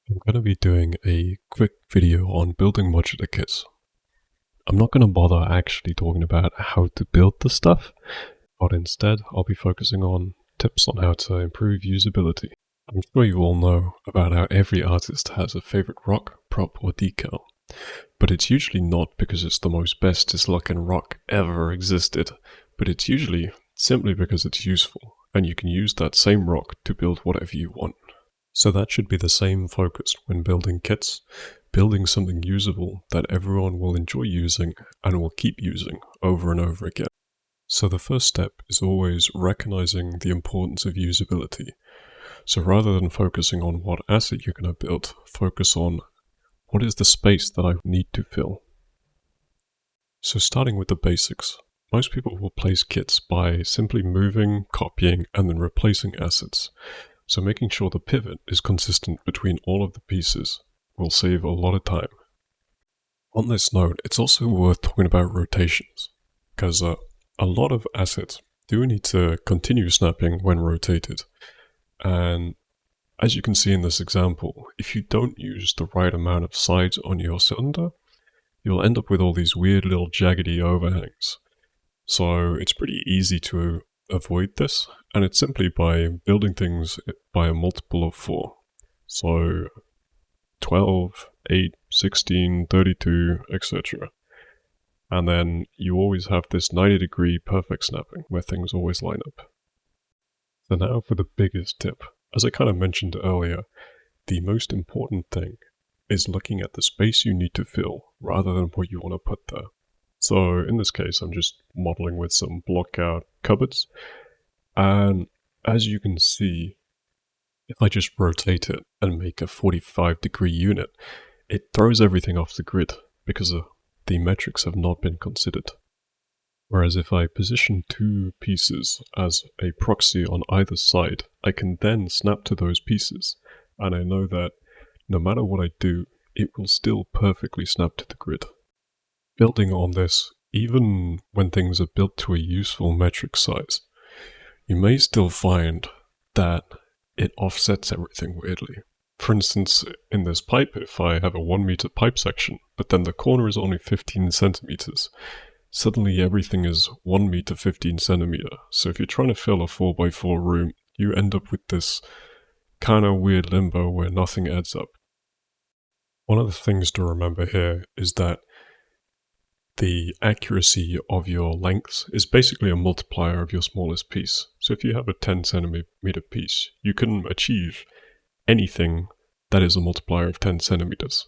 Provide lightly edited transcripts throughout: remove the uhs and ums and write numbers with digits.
I'm going to be doing a quick video on building modular kits. I'm not going to bother actually talking about how to build the stuff, but instead I'll be focusing on tips on how to improve usability. I'm sure you all know about how every artist has a favorite rock, prop, or decal, but it's usually not because it's the most bestest looking rock ever existed, but it's usually simply because it's useful, and you can use that same rock to build whatever you want. So that should be the same focus when building kits, building something usable that everyone will enjoy using and will keep using over and over again. So the first step is always recognizing the importance of usability. So rather than focusing on what asset you're going to build, focus on what is the space that I need to fill. So starting with the basics, most people will place kits by simply moving, copying, and then replacing assets. So making sure the pivot is consistent between all of the pieces will save a lot of time. On this note, it's also worth talking about rotations, because a lot of assets do need to continue snapping when rotated. And as you can see in this example, if you don't use the right amount of sides on your cylinder, you'll end up with all these weird little jaggedy overhangs. So it's pretty easy to avoid this, and it's simply by building things by a multiple of 4. So 12, 8, 16, 32, etc. And then you always have this 90-degree perfect snapping where things always line up. So now for the biggest tip. As I kind of mentioned earlier, the most important thing is looking at the space you need to fill rather than what you want to put there. So in this case, I'm just modeling with some block out cupboards. And as you can see, if I just rotate it and make a 45-degree unit, it throws everything off the grid because the metrics have not been considered. Whereas if I position 2 pieces as a proxy on either side, I can then snap to those pieces, and I know that no matter what I do, it will still perfectly snap to the grid. Building on this, even when things are built to a useful metric size, you may still find that it offsets everything weirdly. For instance, in this pipe, if I have a 1 meter pipe section, but then the corner is only 15 centimeters, suddenly everything is 1 meter 15 centimeter. So if you're trying to fill a 4x4 room, you end up with this kind of weird limbo where nothing adds up. One of the things to remember here is that the accuracy of your lengths is basically a multiplier of your smallest piece. So if you have a 10 centimeter piece, you can achieve anything that is a multiplier of 10 centimeters.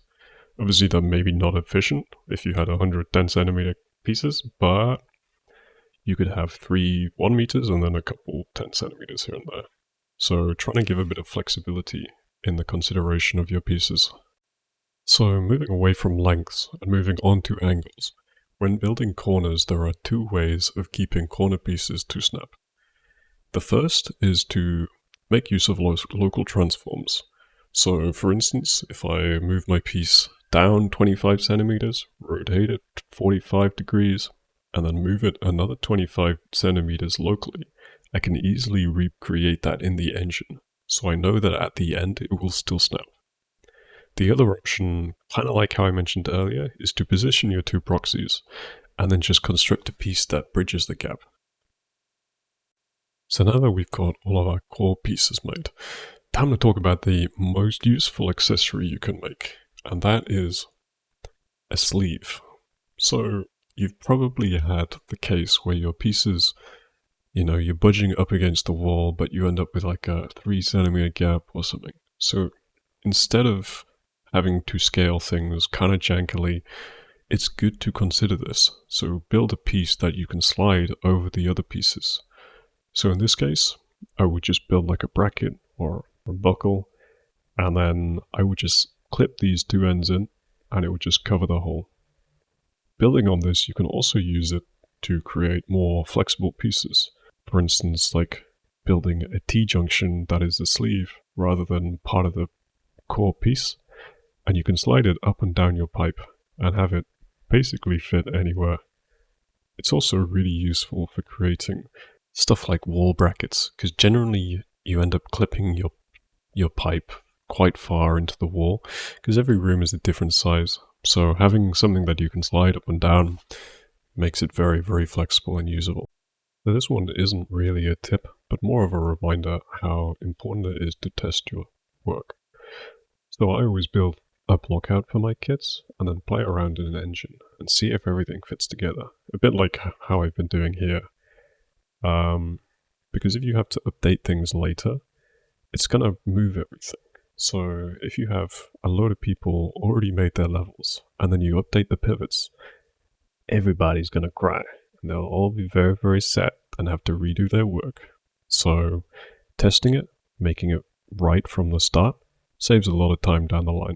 Obviously that may be not efficient if you had 110 centimeter pieces, but you could have 3 1 meters and then a couple 10 centimeters here and there. So trying to give a bit of flexibility in the consideration of your pieces. So moving away from lengths and moving on to angles. When building corners, there are 2 ways of keeping corner pieces to snap. The first is to make use of local transforms. So for instance, if I move my piece down 25 centimeters, rotate it 45 degrees, and then move it another 25 centimeters locally, I can easily recreate that in the engine. So I know that at the end it will still snap. The other option, kind of like how I mentioned earlier, is to position your 2 proxies and then just construct a piece that bridges the gap. So now that we've got all of our core pieces made, time to talk about the most useful accessory you can make, and that is a sleeve. So you've probably had the case where your pieces, you're budging up against the wall, but you end up with like a 3 centimeter gap or something. So instead of having to scale things kind of jankily, it's good to consider this. So build a piece that you can slide over the other pieces. So in this case, I would just build like a bracket or a buckle, and then I would just clip these 2 ends in, and it would just cover the hole. Building on this, you can also use it to create more flexible pieces. For instance, like building a T-junction that is a sleeve rather than part of the core piece. And you can slide it up and down your pipe and have it basically fit anywhere. It's also really useful for creating stuff like wall brackets, because generally you end up clipping your pipe quite far into the wall, because every room is a different size. So having something that you can slide up and down makes it very, very flexible and usable. Now, this one isn't really a tip, but more of a reminder how important it is to test your work. So I always build a block out for my kits and then play around in an engine and see if everything fits together. A bit like how I've been doing here. Because if you have to update things later, it's going to move everything. So if you have a load of people already made their levels and then you update the pivots, everybody's going to cry. And they'll all be very, very sad and have to redo their work. So testing it, making it right from the start, saves a lot of time down the line.